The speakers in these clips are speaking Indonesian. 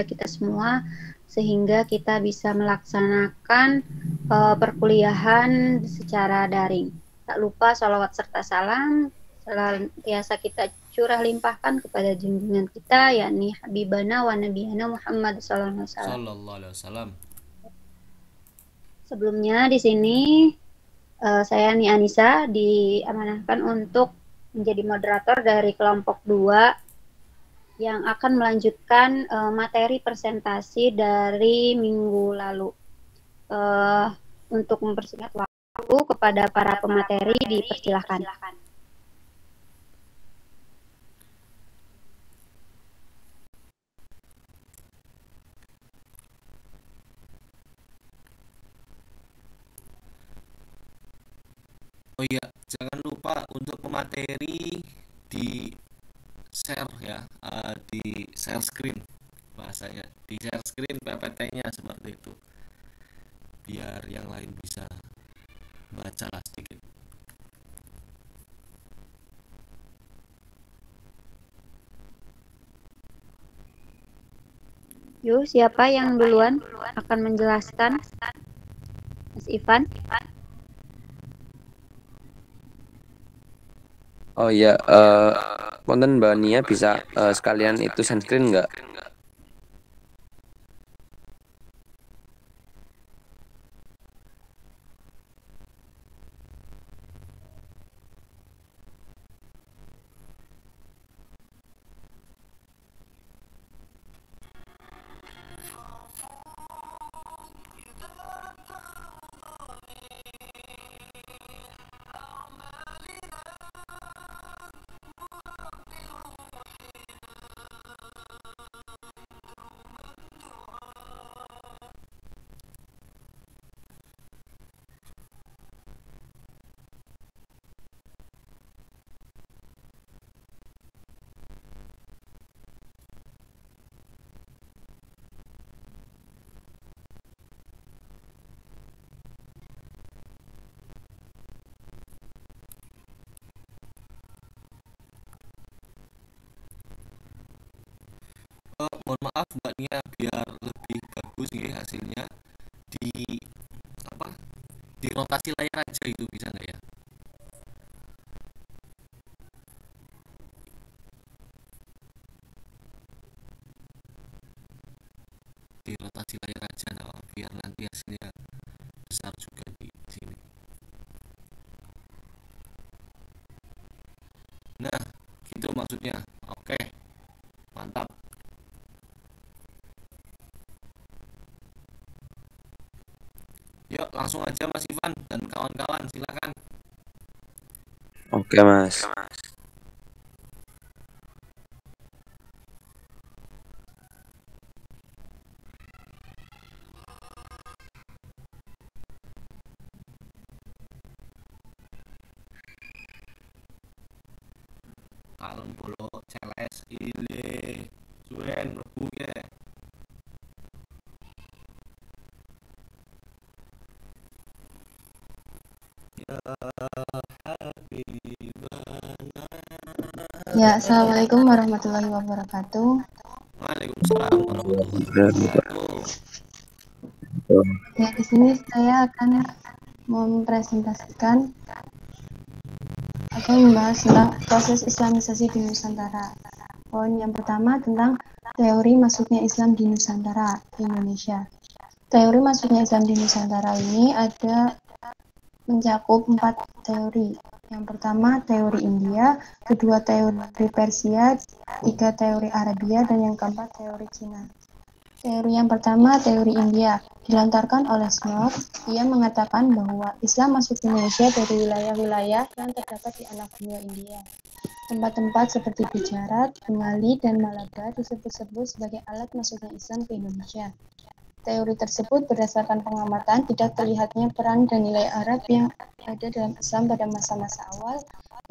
kepada kita semua sehingga kita bisa melaksanakan perkuliahan secara daring. Tak lupa sholawat serta salam senantiasa kita curah limpahkan kepada junjungan kita yakni Habibana wa Nabiyana Muhammad sallallahu alaihi wasallam. Sallallahu alaihi wasallam. Sebelumnya di sini saya Ni Anissa diamanahkan untuk menjadi moderator dari kelompok 2 yang akan melanjutkan materi presentasi dari minggu lalu. Untuk mempersingkat waktu kepada para pemateri dipersilahkan. Oh iya, jangan lupa untuk pemateri di share ya, di share screen bahasanya, di share screen PPT-nya seperti itu, biar yang lain bisa baca lah sedikit. Yuk, siapa yang duluan akan menjelaskan? Mas Ivan? Oh iya, konten Mbak Nia bisa sekalian itu sunscreen nggak? Mohon maaf Mbak Nia, biar lebih bagus nih hasilnya, di apa, di rotasi layar aja itu bisa nggak ya? Di rotasi layar aja, nah, biar nanti hasilnya besar juga di sini. Nah, gitu maksudnya. Oke, mantap. Yuk, langsung aja Mas Ivan dan kawan-kawan, silakan. Oke Mas. Kalem bolo celes ile suwen mlebu ya. Ya Habibana. Ya, Assalamualaikum warahmatullahi wabarakatuh. Waalaikumsalam warahmatullahi wabarakatuh. Ya, di sini saya akan mempresentasikan atau membahas tentang proses Islamisasi di Nusantara. Poin yang pertama tentang teori masuknya Islam di Nusantara, di Indonesia. Teori masuknya Islam di Nusantara ini ada mencakup 4 teori. Yang pertama teori India, kedua teori Persia, tiga teori Arabia, dan yang keempat teori Cina. Teori yang pertama, teori India, dilontarkan oleh Snow. Ia mengatakan bahwa Islam masuk ke Indonesia dari wilayah-wilayah yang terdapat di anak benua India. Tempat-tempat seperti Gujarat, Bengali, dan Malabar disebut-sebut sebagai alat masuknya Islam ke Indonesia. Teori tersebut berdasarkan pengamatan tidak terlihatnya peran dan nilai Arab yang ada dalam Islam pada masa-masa awal,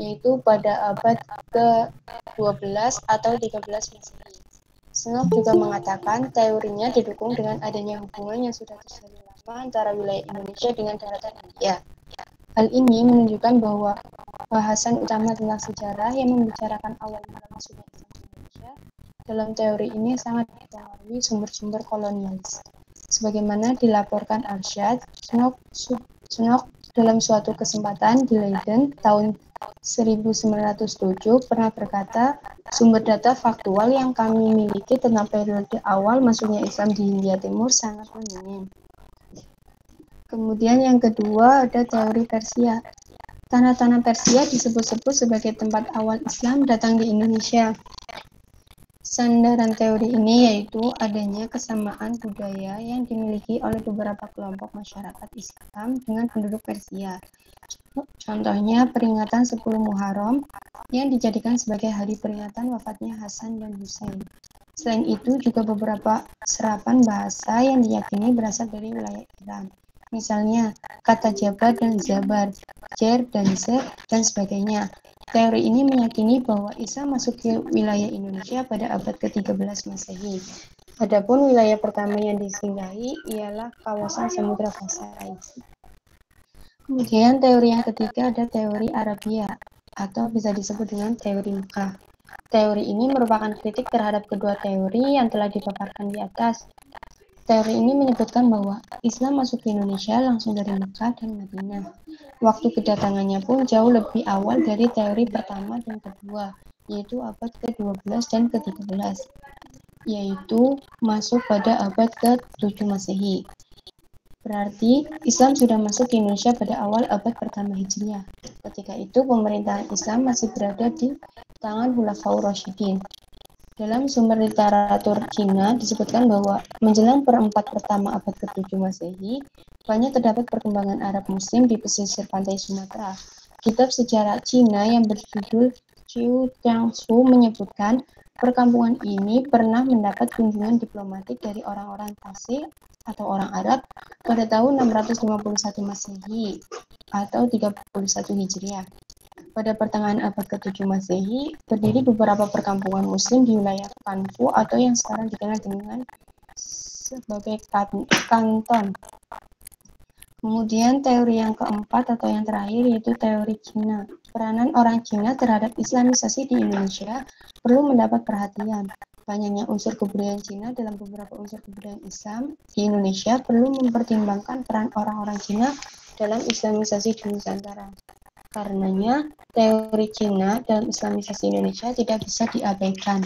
yaitu pada abad ke-12 atau 13 Masehi. Snow juga mengatakan teorinya didukung dengan adanya hubungan yang sudah terjalin lama antara wilayah Indonesia dengan daratan India. Hal ini menunjukkan bahwa bahasan utama tentang sejarah yang membicarakan awal mula masuknya Islam ke Indonesia Dalam teori ini sangat dipengaruhi sumber-sumber kolonialis. Sebagaimana dilaporkan Arsyad Sunok dalam suatu kesempatan di Leiden tahun 1907 pernah berkata, sumber data faktual yang kami miliki tentang periode awal masuknya Islam di Hindia Timur sangat minim. Kemudian yang kedua ada teori Persia. Tanah-tanah Persia disebut-sebut sebagai tempat awal Islam datang di Indonesia. Sandaran teori ini yaitu adanya kesamaan budaya yang dimiliki oleh beberapa kelompok masyarakat Islam dengan penduduk Persia. Contohnya peringatan 10 Muharram yang dijadikan sebagai hari peringatan wafatnya Hasan dan Husain. Selain itu juga beberapa serapan bahasa yang diyakini berasal dari wilayah Iran. Misalnya kata jabar dan zabar, jer dan zer, dan sebagainya. Teori ini meyakini bahwa Islam masuk ke wilayah Indonesia pada abad ke-13 Masehi. Adapun wilayah pertama yang disinggahi ialah kawasan Samudra Pasai. Kemudian teori yang ketiga ada teori Arabia, atau bisa disebut dengan teori Mekah. Teori ini merupakan kritik terhadap kedua teori yang telah dipaparkan di atas. Teori ini menyebutkan bahwa Islam masuk ke Indonesia langsung dari Mekah dan Madinah. Waktu kedatangannya pun jauh lebih awal dari teori pertama dan kedua, yaitu abad ke-12 dan ke-13, yaitu masuk pada abad ke-7 Masehi. Berarti Islam sudah masuk ke Indonesia pada awal abad pertama Hijriah. Ketika itu pemerintahan Islam masih berada di tangan Khulafaur Rasyidin. Dalam sumber literatur Cina disebutkan bahwa menjelang perempat pertama abad ke-7 Masehi, banyak terdapat perkembangan Arab Muslim di pesisir pantai Sumatera. Kitab sejarah Cina yang berjudul Chiu Tiangsu menyebutkan perkampungan ini pernah mendapat kunjungan diplomatik dari orang-orang Tasik atau orang Arab pada tahun 651 Masehi atau 31 Hijriah. Pada pertengahan abad ke-7 Masehi, berdiri beberapa perkampungan Muslim di wilayah Kanfu atau yang sekarang dikenal dengan sebagai kanton. Kemudian teori yang keempat atau yang terakhir yaitu teori Cina. Peranan orang Cina terhadap Islamisasi di Indonesia perlu mendapat perhatian. Banyaknya unsur kebudayaan Cina dalam beberapa unsur kebudayaan Islam di Indonesia perlu mempertimbangkan peran orang-orang Cina dalam Islamisasi di Nusantara. Karenanya, teori Cina dalam Islamisasi Indonesia tidak bisa diabaikan.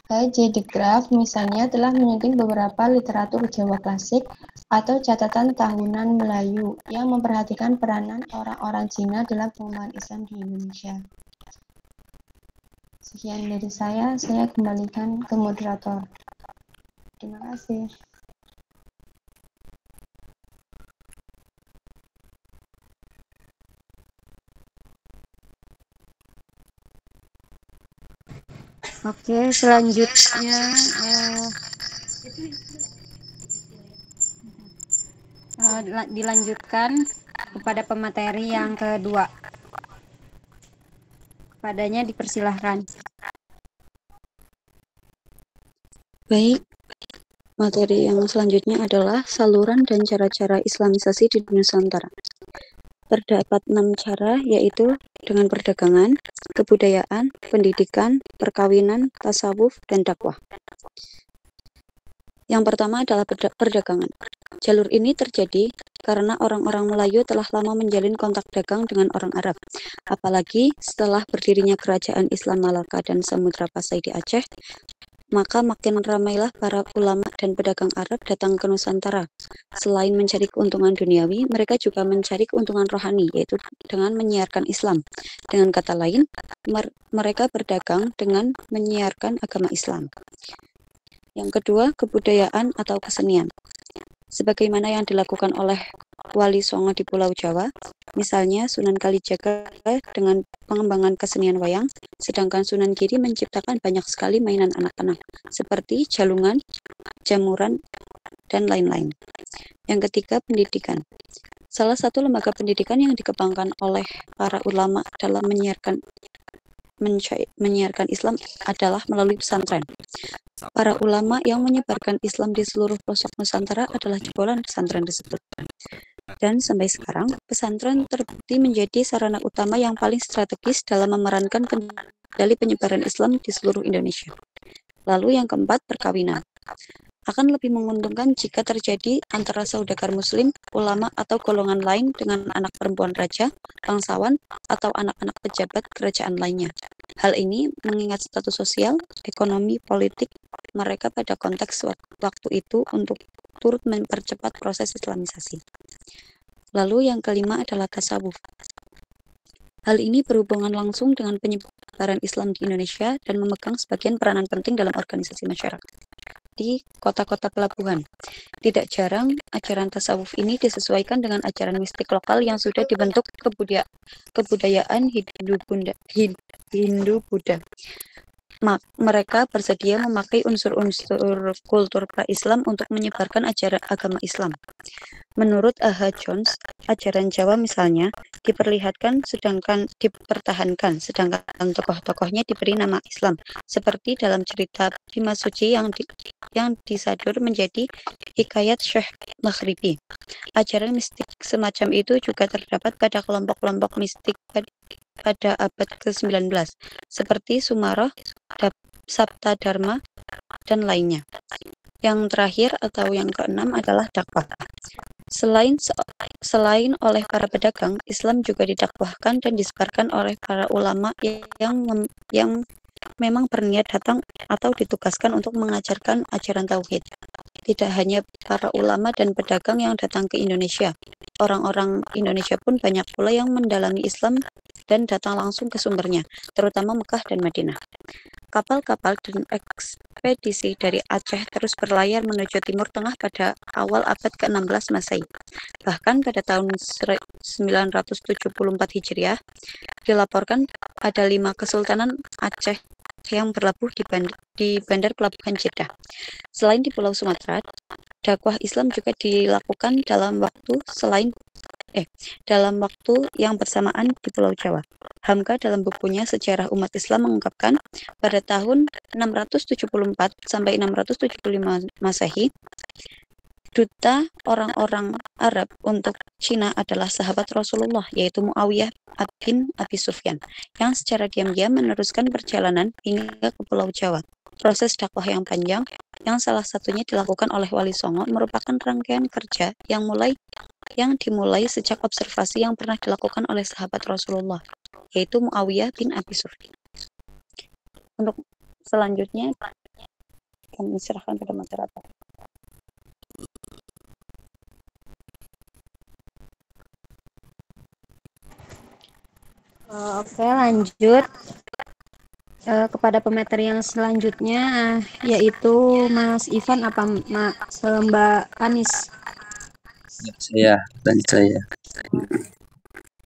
H.J. de Graaf misalnya telah menyusun beberapa literatur Jawa klasik atau catatan tahunan Melayu yang memperhatikan peranan orang-orang Cina dalam pengembangan Islam di Indonesia. Sekian dari saya kembalikan ke moderator. Terima kasih. Oke, selanjutnya dilanjutkan kepada pemateri yang kedua. Kepadanya dipersilahkan. Baik, materi yang selanjutnya adalah saluran dan cara-cara Islamisasi di Nusantara. Terdapat 6 cara, yaitu dengan perdagangan, kebudayaan, pendidikan, perkawinan, tasawuf, dan dakwah. Yang pertama adalah perdagangan. Jalur ini terjadi karena orang-orang Melayu telah lama menjalin kontak dagang dengan orang Arab. Apalagi setelah berdirinya kerajaan Islam Malaka dan Samudra Pasai di Aceh, maka makin ramailah para ulama dan pedagang Arab datang ke Nusantara. Selain mencari keuntungan duniawi, mereka juga mencari keuntungan rohani, yaitu dengan menyiarkan Islam. Dengan kata lain, mereka berdagang dengan menyiarkan agama Islam. Yang kedua, kebudayaan atau kesenian. Sebagaimana yang dilakukan oleh Wali Songo di Pulau Jawa, misalnya Sunan Kalijaga dengan pengembangan kesenian wayang, sedangkan Sunan Giri menciptakan banyak sekali mainan anak-anak, seperti jalungan, jamuran, dan lain-lain. Yang ketiga, pendidikan. Salah satu lembaga pendidikan yang dikembangkan oleh para ulama dalam menyiarkan Islam adalah melalui pesantren. Para ulama yang menyebarkan Islam di seluruh pelosok Nusantara adalah jebolan pesantren tersebut. Dan sampai sekarang, pesantren terbukti menjadi sarana utama yang paling strategis dalam memerankan kendali penyebaran Islam di seluruh Indonesia. Lalu yang keempat, perkawinan. Akan lebih menguntungkan jika terjadi antara saudagar muslim, ulama atau golongan lain dengan anak perempuan raja, bangsawan, atau anak-anak pejabat kerajaan lainnya. Hal ini mengingat status sosial, ekonomi, politik mereka pada konteks waktu itu untuk turut mempercepat proses islamisasi. Lalu yang kelima adalah tasawuf. Hal ini berhubungan langsung dengan penyebaran Islam di Indonesia dan memegang sebagian peranan penting dalam organisasi masyarakat di kota-kota pelabuhan. Tidak jarang, ajaran tasawuf ini disesuaikan dengan ajaran mistik lokal yang sudah dibentuk kebudayaan Hindu-Buddha. Mereka bersedia memakai unsur-unsur kultur pra-Islam untuk menyebarkan ajaran agama Islam. Menurut A.H. Jones, ajaran Jawa misalnya dipertahankan sedangkan tokoh-tokohnya diberi nama Islam, seperti dalam cerita Bima Suci yang disadur menjadi hikayat Syekh Maghribi. Ajaran mistik semacam itu juga terdapat pada kelompok-kelompok mistik pada abad ke-19, seperti Sumaroh, Sabta Dharma, dan lainnya. Yang terakhir atau yang keenam adalah dakwah. Selain oleh para pedagang, Islam juga didakwahkan dan disebarkan oleh para ulama yang memang berniat datang atau ditugaskan untuk mengajarkan ajaran tauhid. Tidak hanya para ulama dan pedagang yang datang ke Indonesia, orang-orang Indonesia pun banyak pula yang mendalami Islam dan datang langsung ke sumbernya, terutama Mekah dan Madinah. Kapal-kapal dan ekspedisi dari Aceh terus berlayar menuju Timur Tengah pada awal abad ke-16 Masehi. Bahkan pada tahun 974 Hijriah, dilaporkan ada 5 kesultanan Aceh yang berlabuh di bandar pelabuhan Jeddah. Selain di Pulau Sumatera, dakwah Islam juga dilakukan dalam waktu yang bersamaan di Pulau Jawa. Hamka dalam bukunya Sejarah Umat Islam mengungkapkan pada tahun 674 sampai 675 Masehi, duta orang-orang Arab untuk Cina adalah sahabat Rasulullah, yaitu Muawiyah bin Abi Sufyan, yang secara diam-diam meneruskan perjalanan hingga ke Pulau Jawa. Proses dakwah yang panjang, yang salah satunya dilakukan oleh Wali Songo, merupakan rangkaian kerja yang dimulai sejak observasi yang pernah dilakukan oleh sahabat Rasulullah, yaitu Muawiyah bin Abi Sufyan. Untuk selanjutnya, kami serahkan pada moderator. Oke, lanjut kepada pemateri yang selanjutnya, yaitu Mas Ivan apa Mbak Anis? Saya dan saya.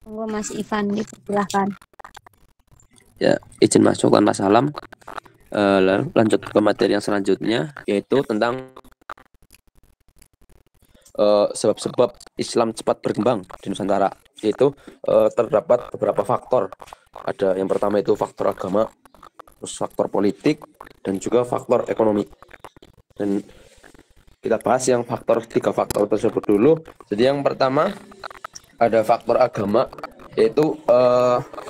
Tunggu Mas Ivan, dipersilahkan. Ya, izin masuk tanpa salam. Lalu lanjut ke materi yang selanjutnya, yaitu tentang sebab-sebab Islam cepat berkembang di Nusantara. Yaitu terdapat beberapa faktor. Ada yang pertama itu faktor agama, terus faktor politik, dan juga faktor ekonomi. Dan kita bahas yang tiga faktor tersebut dulu. Jadi yang pertama ada faktor agama, yaitu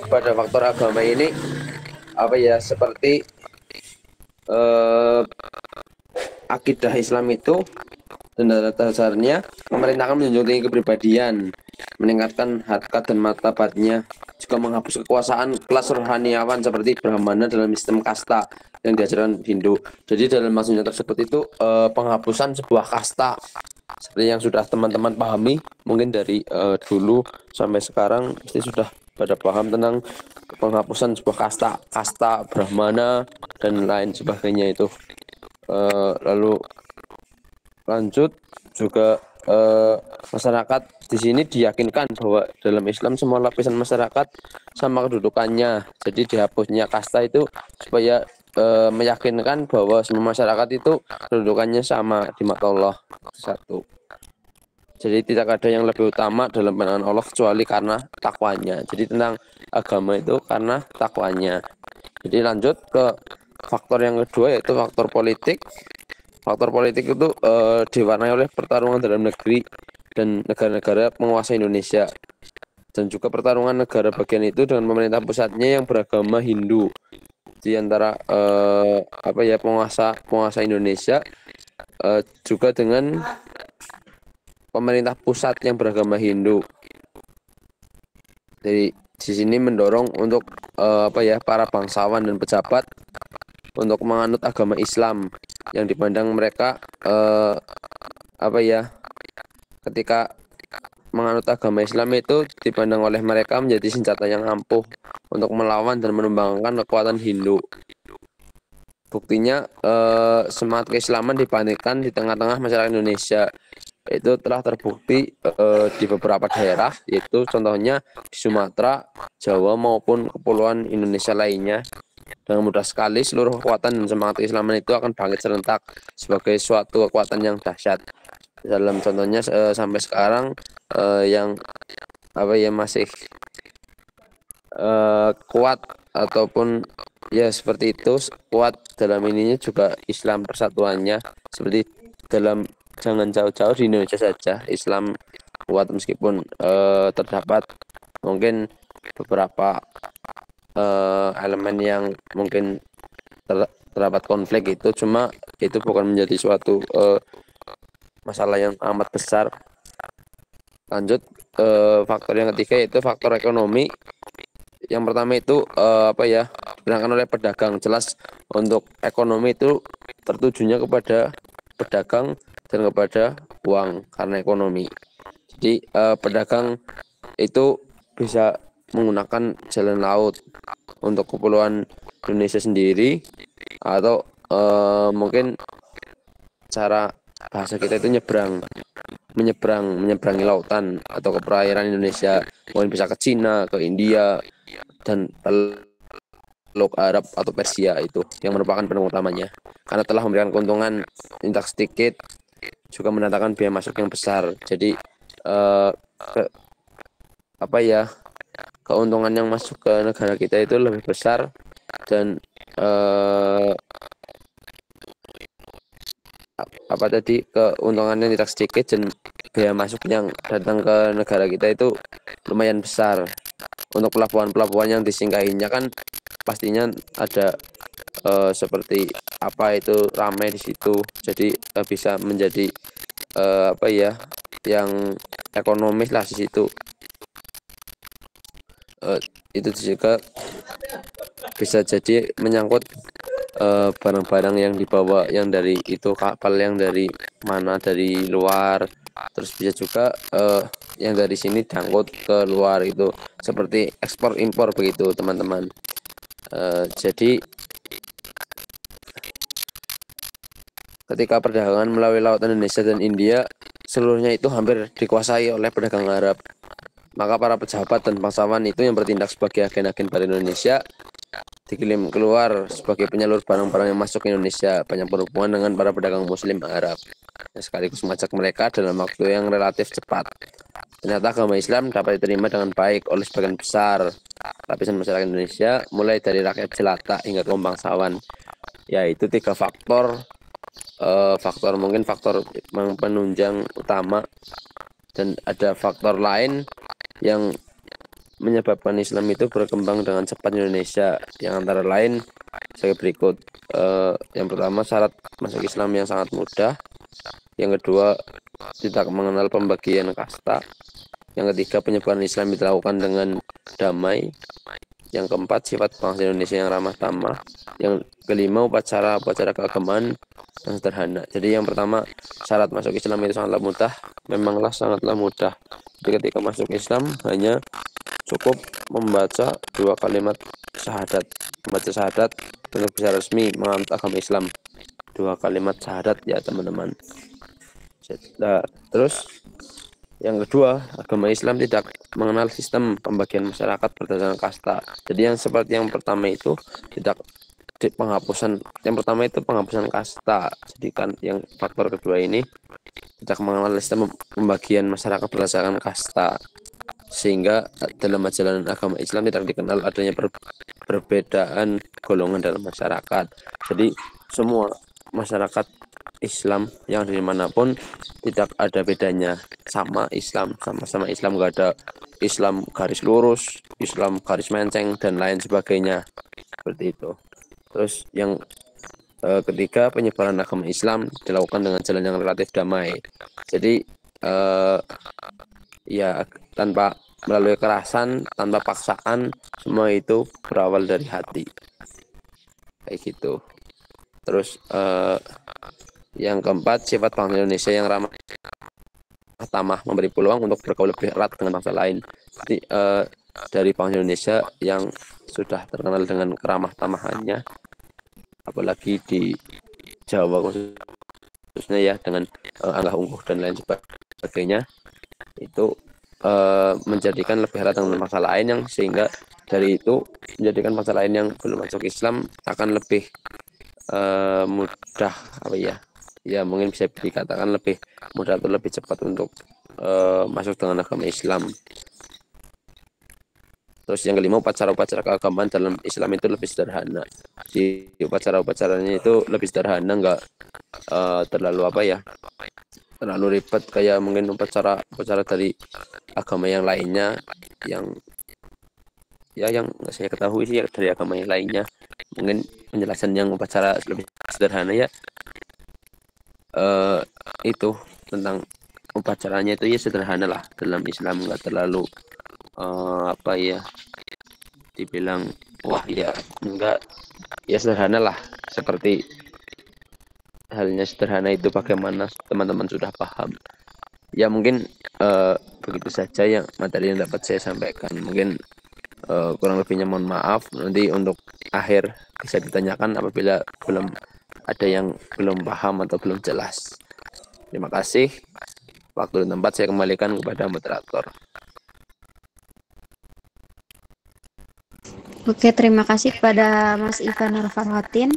pada faktor agama ini seperti akidah Islam itu dan dasarnya memerintahkan menjunjung tinggi kepribadian, meningkatkan harkat dan martabatnya, juga menghapus kekuasaan kelas rohaniawan seperti Brahmana dalam sistem kasta yang diajarkan Hindu. Jadi dalam maksudnya tersebut itu penghapusan sebuah kasta seperti yang sudah teman-teman pahami mungkin dari dulu sampai sekarang pasti sudah pada paham tentang penghapusan sebuah kasta Brahmana dan lain sebagainya itu. Lalu lanjut juga masyarakat di sini diyakinkan bahwa dalam Islam semua lapisan masyarakat sama kedudukannya. Jadi dihapusnya kasta itu supaya meyakinkan bahwa semua masyarakat itu kedudukannya sama di mata Allah. Satu. Jadi tidak ada yang lebih utama dalam pandangan Allah kecuali karena takwanya. Jadi tentang agama itu karena takwanya. Jadi lanjut ke faktor yang kedua, yaitu faktor politik. Faktor politik itu diwarnai oleh pertarungan dalam negeri dan negara-negara penguasa Indonesia, dan juga pertarungan negara bagian itu dengan pemerintah pusatnya yang beragama Hindu di antara penguasa Indonesia juga dengan pemerintah pusat yang beragama Hindu. Jadi di sini mendorong untuk para bangsawan dan pejabat untuk menganut agama Islam yang dipandang mereka ketika menganut agama Islam itu dipandang oleh mereka menjadi senjata yang ampuh untuk melawan dan menumbangkan kekuatan Hindu. Buktinya semangat keislaman dipanikkan di tengah-tengah masyarakat Indonesia. Itu telah terbukti di beberapa daerah, yaitu contohnya di Sumatera, Jawa maupun kepulauan Indonesia lainnya. Dengan mudah sekali seluruh kekuatan dan semangat keislaman itu akan bangkit serentak sebagai suatu kekuatan yang dahsyat. Dalam contohnya sampai sekarang yang masih kuat ataupun ya seperti itu kuat dalam ininya juga Islam persatuannya, seperti dalam jangan jauh-jauh di Indonesia saja Islam kuat meskipun terdapat mungkin beberapa elemen yang mungkin terdapat konflik, itu cuma itu bukan menjadi suatu masalah yang amat besar. Lanjut faktor yang ketiga yaitu faktor ekonomi. Yang pertama itu diperangkan oleh pedagang. Jelas untuk ekonomi itu tertujunya kepada pedagang dan kepada uang karena ekonomi. Jadi pedagang itu bisa menggunakan jalan laut untuk kepulauan Indonesia sendiri, atau mungkin cara bahasa kita itu menyeberangi lautan atau ke perairan Indonesia, mungkin bisa ke Cina, ke India, dan Teluk Arab atau Persia, itu yang merupakan penunggu utamanya karena telah memberikan keuntungan tidak sedikit, juga mendatangkan biaya masuk yang besar. Jadi keuntungan yang masuk ke negara kita itu lebih besar, dan keuntungannya tidak sedikit, dan biaya masuk yang datang ke negara kita itu lumayan besar. Untuk pelabuhan-pelabuhan yang disinggahinya kan pastinya ada seperti itu ramai di situ, jadi bisa menjadi yang ekonomis lah di situ. Itu juga bisa jadi menyangkut barang-barang yang dibawa yang dari itu kapal yang dari mana, dari luar, terus bisa juga yang dari sini diangkut ke luar, itu seperti ekspor impor begitu teman-teman. Jadi ketika perdagangan melalui lautan Indonesia dan India seluruhnya itu hampir dikuasai oleh pedagang Arab, maka para pejabat dan bangsawan itu yang bertindak sebagai agen-agen baru Indonesia dikirim keluar sebagai penyalur barang-barang yang masuk ke Indonesia, banyak berhubungan dengan para pedagang Muslim Arab, sekaligus mengajak mereka dalam waktu yang relatif cepat. Ternyata agama Islam dapat diterima dengan baik oleh sebagian besar lapisan masyarakat Indonesia, mulai dari rakyat jelata hingga kaum bangsawan. Yaitu 3 faktor penunjang utama, dan ada faktor lain yang menyebabkan Islam itu berkembang dengan cepat di Indonesia, yang antara lain sebagai berikut. Yang pertama, syarat masuk Islam yang sangat mudah. Yang kedua, tidak mengenal pembagian kasta. Yang ketiga, penyebaran Islam dilakukan dengan damai. Yang keempat, sifat bangsa Indonesia yang ramah tamah. Yang kelima, upacara keagamaan yang sederhana. Jadi yang pertama, syarat masuk Islam itu sangatlah mudah. Memanglah sangatlah mudah. Jadi ketika masuk Islam hanya cukup membaca 2 kalimat syahadat. Membaca syahadat untuk bisa resmi menganut agama Islam. 2 kalimat syahadat ya teman-teman. Nah, terus yang kedua, agama Islam tidak mengenal sistem pembagian masyarakat berdasarkan kasta. Jadi yang seperti yang pertama itu tidak penghapusan. Yang pertama itu penghapusan kasta. Jadi kan yang faktor kedua ini tidak mengenal sistem pembagian masyarakat berdasarkan kasta, sehingga dalam ajaran agama Islam tidak dikenal adanya perbedaan golongan dalam masyarakat. Jadi semua masyarakat Islam yang dari manapun tidak ada bedanya, sama Islam, sama-sama Islam, nggak ada Islam garis lurus, Islam garis menceng dan lain sebagainya, seperti itu. Terus yang ketiga, penyebaran agama Islam dilakukan dengan jalan yang relatif damai. Jadi ya tanpa melalui kekerasan, tanpa paksaan, semua itu berawal dari hati, kayak gitu. Terus yang keempat, sifat bangsa Indonesia yang ramah tamah, memberi peluang untuk bergaul lebih erat dengan bangsa lain. Jadi dari bangsa Indonesia yang sudah terkenal dengan keramah tamahannya, apalagi di Jawa khususnya ya, dengan anggah ungguh dan lain sebagainya, itu menjadikan lebih erat dengan bangsa lain, yang sehingga dari itu menjadikan bangsa lain yang belum masuk Islam akan lebih mudah, apa ya mungkin bisa dikatakan lebih mudah atau lebih cepat untuk masuk dengan agama Islam. Terus yang kelima, upacara-upacara keagamaan dalam Islam itu lebih sederhana. Di upacara-upacaranya itu lebih sederhana, enggak terlalu terlalu ribet kayak mungkin upacara dari agama yang lainnya, yang saya ketahui sih dari agama yang lainnya. Mungkin penjelasan yang upacara lebih sederhana ya, itu tentang upacaranya itu ya sederhana lah dalam Islam, nggak terlalu dibilang wah ya enggak, ya sederhana lah, seperti halnya sederhana itu bagaimana teman-teman sudah paham ya. Mungkin begitu saja yang materi yang dapat saya sampaikan. Mungkin kurang lebihnya mohon maaf. Nanti untuk akhir bisa ditanyakan apabila belum ada yang belum paham atau belum jelas. Terima kasih. Waktu dan tempat saya kembalikan kepada moderator. Oke, terima kasih kepada Mas Ivan Nurfarhotin.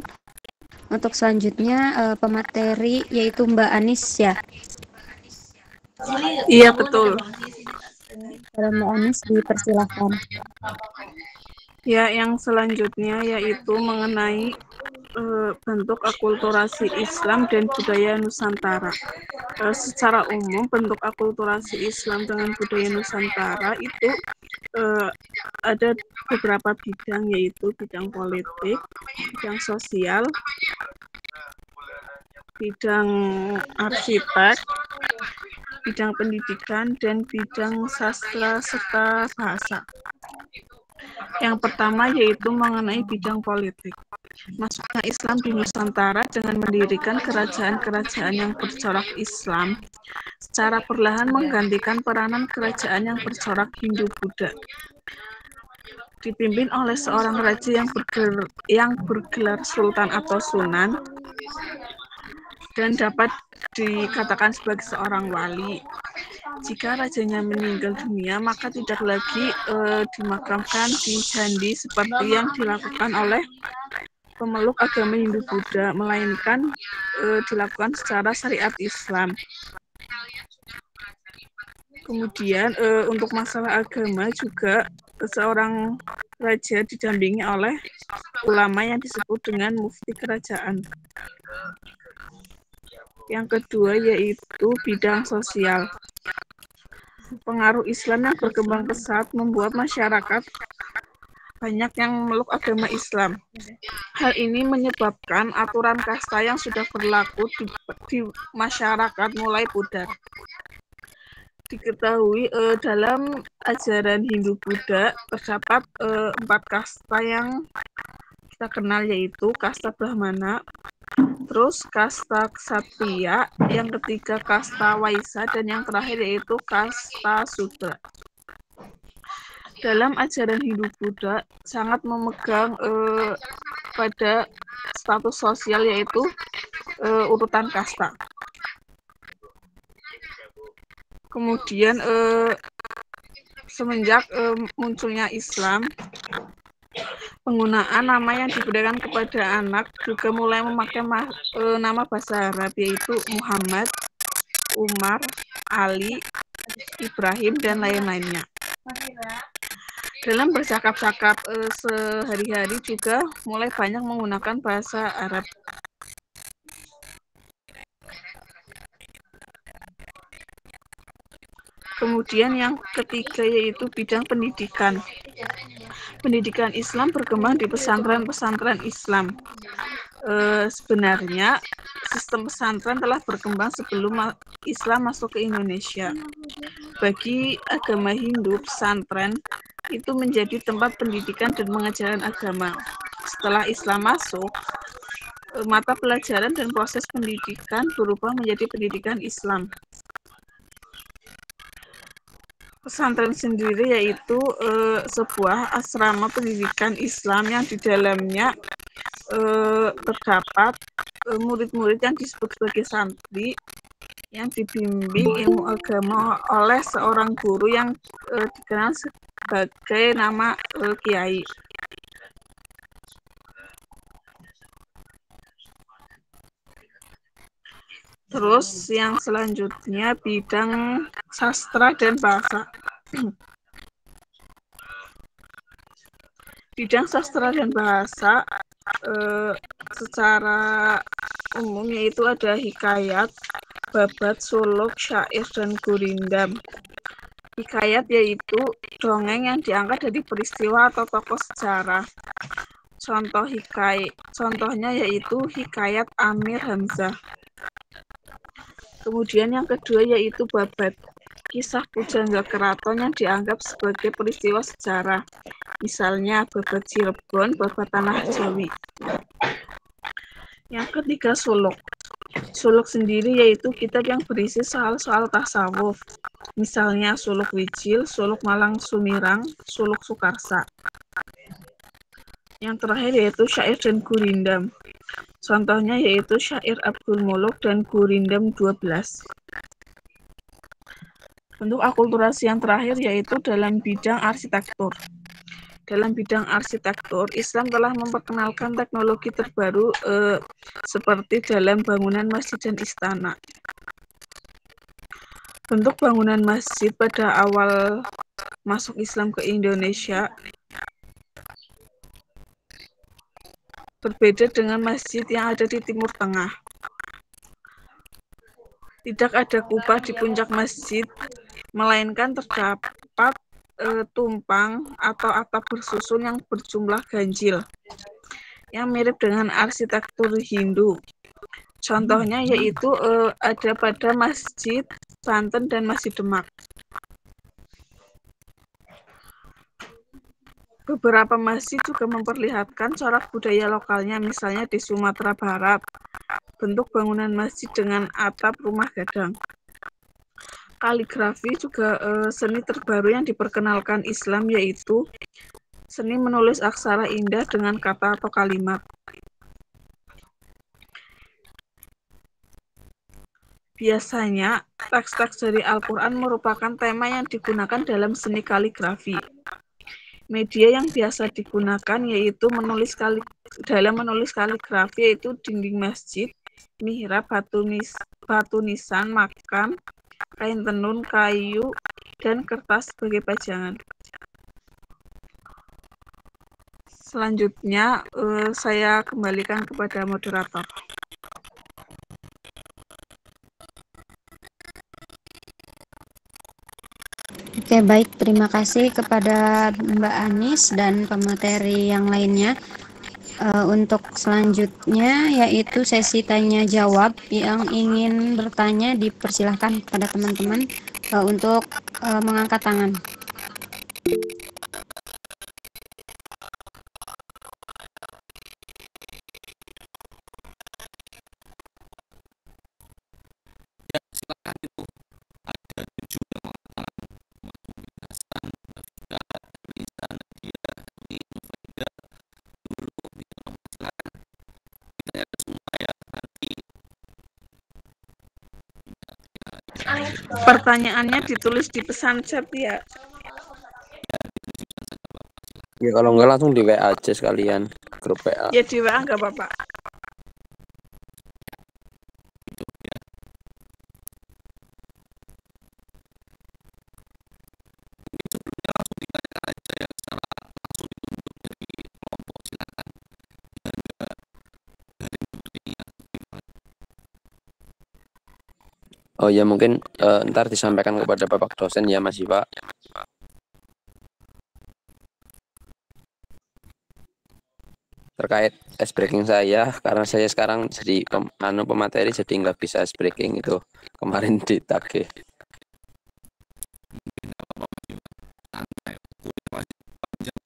Untuk selanjutnya pemateri yaitu Mbak Anis ya. Iya, betul. Mbak Anis dipersilahkan. Ya, yang selanjutnya yaitu mengenai bentuk akulturasi Islam dan budaya Nusantara. Secara umum, bentuk akulturasi Islam dengan budaya Nusantara itu ada beberapa bidang, yaitu bidang politik, bidang sosial, bidang arsitek, bidang pendidikan, dan bidang sastra serta bahasa. Yang pertama yaitu mengenai bidang politik. Masuknya Islam di Nusantara dengan mendirikan kerajaan-kerajaan yang bercorak Islam secara perlahan menggantikan peranan kerajaan yang bercorak Hindu-Buddha. Dipimpin oleh seorang raja yang bergelar sultan atau sunan dan dapat dikatakan sebagai seorang wali. Jika rajanya meninggal dunia, maka tidak lagi dimakamkan di candi seperti yang dilakukan oleh pemeluk agama Hindu-Buddha, melainkan dilakukan secara syariat Islam. Kemudian untuk masalah agama juga seorang raja didampingi oleh ulama yang disebut dengan mufti kerajaan. Yang kedua yaitu bidang sosial. Pengaruh Islam yang berkembang pesat membuat masyarakat banyak yang memeluk agama Islam. Hal ini menyebabkan aturan kasta yang sudah berlaku di masyarakat mulai pudar. Diketahui dalam ajaran Hindu-Buddha terdapat 4 kasta yang kita kenal, yaitu kasta Brahmana, terus kasta Ksatria, yang ketiga kasta Waisya, dan yang terakhir yaitu kasta Sudra. Dalam ajaran Hindu-Buddha sangat memegang pada status sosial, yaitu urutan kasta. Kemudian semenjak munculnya Islam, penggunaan nama yang diberikan kepada anak juga mulai memakai nama bahasa Arab, yaitu Muhammad, Umar, Ali, Ibrahim, dan lain-lainnya. Dalam bercakap-cakap sehari-hari juga mulai banyak menggunakan bahasa Arab. Kemudian yang ketiga yaitu bidang pendidikan. Pendidikan Islam berkembang di pesantren-pesantren Islam. Sebenarnya sistem pesantren telah berkembang sebelum Islam masuk ke Indonesia. Bagi agama Hindu, pesantren itu menjadi tempat pendidikan dan pengajaran agama. Setelah Islam masuk, mata pelajaran dan proses pendidikan berubah menjadi pendidikan Islam. Pesantren sendiri yaitu sebuah asrama pendidikan Islam yang di dalamnya terdapat murid-murid yang disebut sebagai santri yang dibimbing ilmu agama oleh seorang guru yang dikenal sebagai nama kiai. Terus yang selanjutnya bidang sastra dan bahasa. Bidang sastra dan bahasa secara umum yaitu ada hikayat, babat, suluk, syair, dan gurindam. Hikayat yaitu dongeng yang diangkat dari peristiwa atau tokoh sejarah. Contohnya yaitu hikayat Amir Hamzah. Kemudian yang kedua yaitu babat, kisah pujangga keraton yang dianggap sebagai peristiwa sejarah. Misalnya babat Cirebon, babat Tanah Jawi. Yang ketiga suluk. Suluk sendiri yaitu kitab yang berisi soal-soal tasawuf. Misalnya suluk Wijil, suluk Malang Sumirang, suluk Sukarsa. Yang terakhir yaitu syair dan gurindam. Contohnya yaitu syair Abdul Muluk dan gurindam 12. Bentuk akulturasi yang terakhir yaitu dalam bidang arsitektur. Dalam bidang arsitektur, Islam telah memperkenalkan teknologi terbaru seperti dalam bangunan masjid dan istana. Bentuk bangunan masjid pada awal masuk Islam ke Indonesia berbeda dengan masjid yang ada di Timur Tengah. Tidak ada kubah di puncak masjid, melainkan terdapat tumpang atau atap bersusun yang berjumlah ganjil, yang mirip dengan arsitektur Hindu. Contohnya yaitu ada pada Masjid Banten dan Masjid Demak. Beberapa masjid juga memperlihatkan corak budaya lokalnya, misalnya di Sumatera Barat, bentuk bangunan masjid dengan atap rumah gadang. Kaligrafi juga seni terbaru yang diperkenalkan Islam, yaitu seni menulis aksara indah dengan kata atau kalimat. Biasanya, teks-teks dari Al-Quran merupakan tema yang digunakan dalam seni kaligrafi. Media yang biasa digunakan yaitu dalam menulis kaligrafi yaitu dinding masjid, mihrab, batu nisan, makam, kain tenun, kayu, dan kertas sebagai pajangan. Selanjutnya, saya kembalikan kepada moderator. Oke, baik. Terima kasih kepada Mbak Anis dan pemateri yang lainnya. Untuk selanjutnya yaitu sesi tanya jawab. Yang ingin bertanya dipersilahkan kepada teman-teman untuk mengangkat tangan. Ya, silakan itu. Ada 7 yang mengatakan Hasan, Nafika, Risa, Nadia, Ri, Nufaida, dulu silakan. Kita ada semua ya nanti. Pertanyaannya ditulis di pesan chat ya. Ya kalau enggak langsung di WA aja sekalian, grup WA. Ya di WA nggak apa-apa. Itu ya. Mungkin sebelumnya langsung ditanyakan aja ya secara langsung ditunjuk dari kelompok, silakan. Dan dari seperti ya. Oh ya mungkin ntar disampaikan kepada Bapak dosen ya Mas Iwa. Terkait ice breaking saya, karena saya sekarang jadi pemateri jadi nggak bisa ice breaking itu kemarin ditagih. Santai, kuliah masih panjang.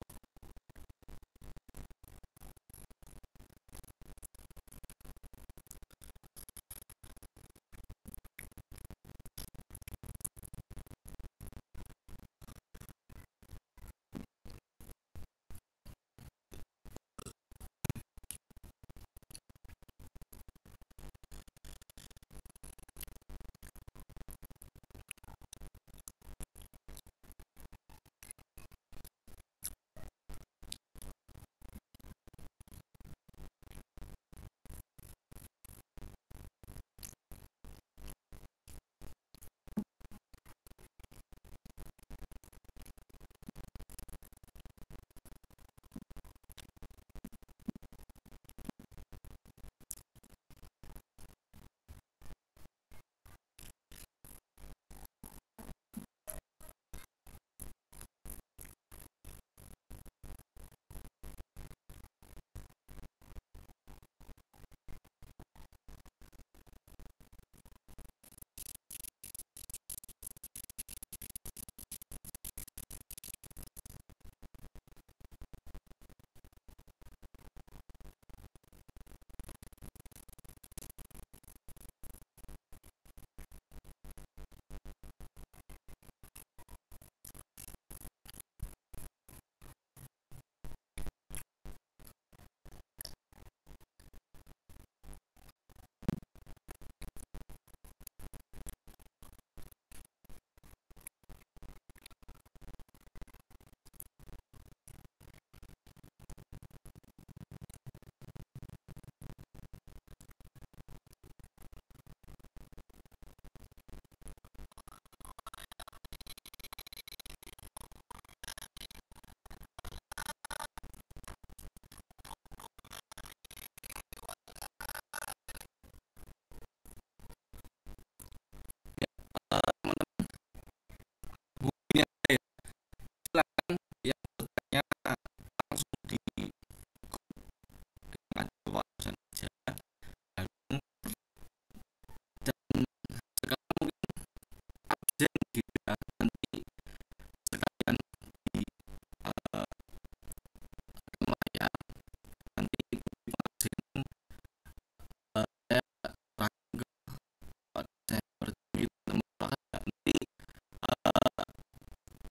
Mungkin ya, silakan yang bertanya langsung di dengan Bapak dosen aja. Dan sekarang mungkin absen gitu ya, nanti sekalian di layar nanti absen saya terakhir saya bertemu nanti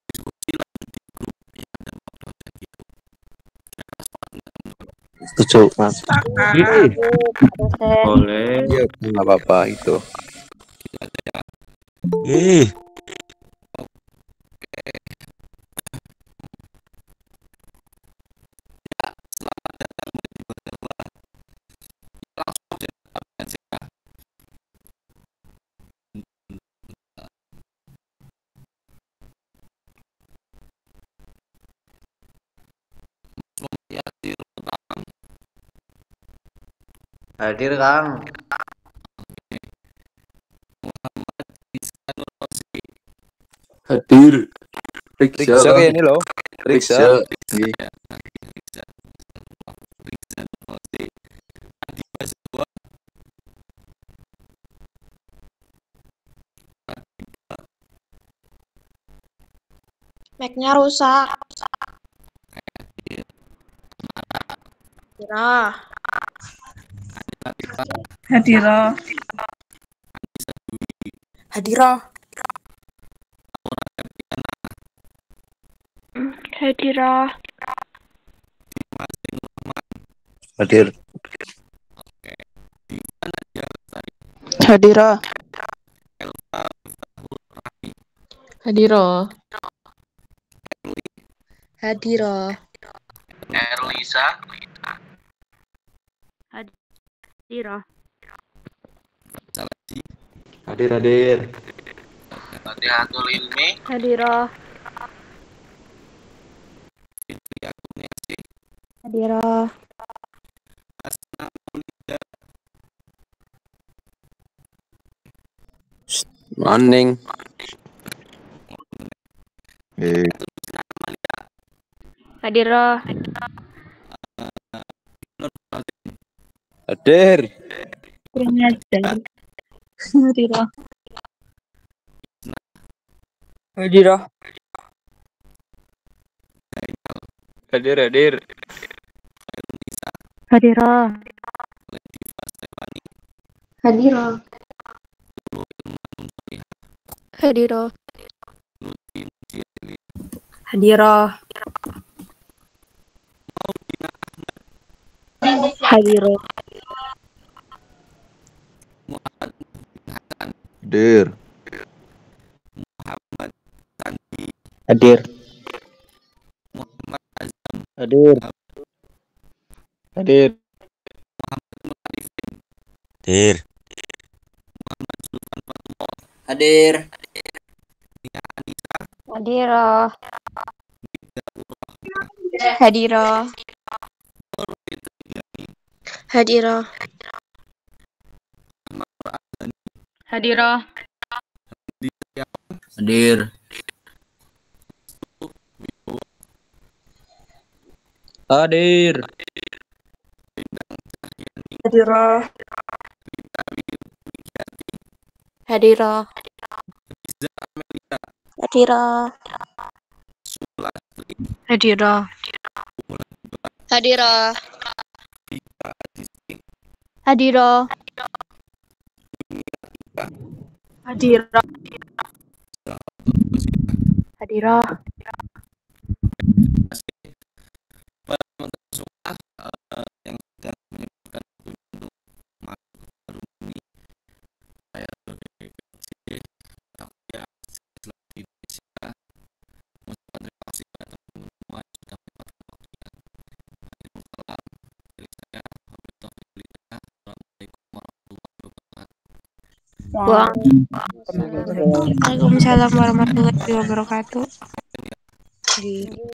diskusi lanjut di grup yang ada Bapak dosen gitu. Kira-kira sepakat nggak teman-teman? Setuju Mas. Sepakat. Dosen. Boleh. Iya nggak apa-apa itu. Gitu aja ya. Ih, Oke, ya selamat datang kembali di Bajawa. Langsung aja absen ya. Ya, di pertama. hadir Kang. Muhammad Ihsanul Rosi. Hadir. Riksa kayak ini loh. Riksa. Nggih. Ya, Riksa. Ihsanul Rosi. Adi Baswa. Mic-nya rusak. Hadir. Kira. Anita Tita. Hadiroh. Anissa Dwi. Hadiroh. Aura Erdiana. Hadiroh. Dimas Zainul Rahman. Hadir. Oke. Diva Nadia Lestari. Hadiroh. Elva Miftahul Rahmi. Hadiroh. Erli. Hadiroh. Erlisa. Hadiroh. Salaji. Hadir. Fatihatul Ilmi. Hadiroh. Fitri Aguniasi. Hadiroh. Asna Maulida. Morning. Hadiro. Hadir. Kurang ajar. Hadiro. Hadiro. Hadir. Hadiro. Hadiro. Hadiro. Hadiro. Hadiro. Hadir. Hadir. Hadir. Hadir. Hadir. Hadir. Hadiro. Hadiro. Hadiro. Hadiro. Hadir. Hadir. Hadiro. Hadiro. Hadiro. Hadiro. Hadiro. Hadiro. Hadiro. Hadiro. Yang sudah menyempatkan waktu untuk masuk ke forum ini. Saya sebagai kecil ya Islam di Indonesia mengucapkan terima kasih kepada teman-teman semua yang sudah menyempatkan waktunya. Akhirul kalam dari saya. Assalamualaikum warahmatullahi wabarakatuh. Waalaikumsalam warahmatullahi wabarakatuh.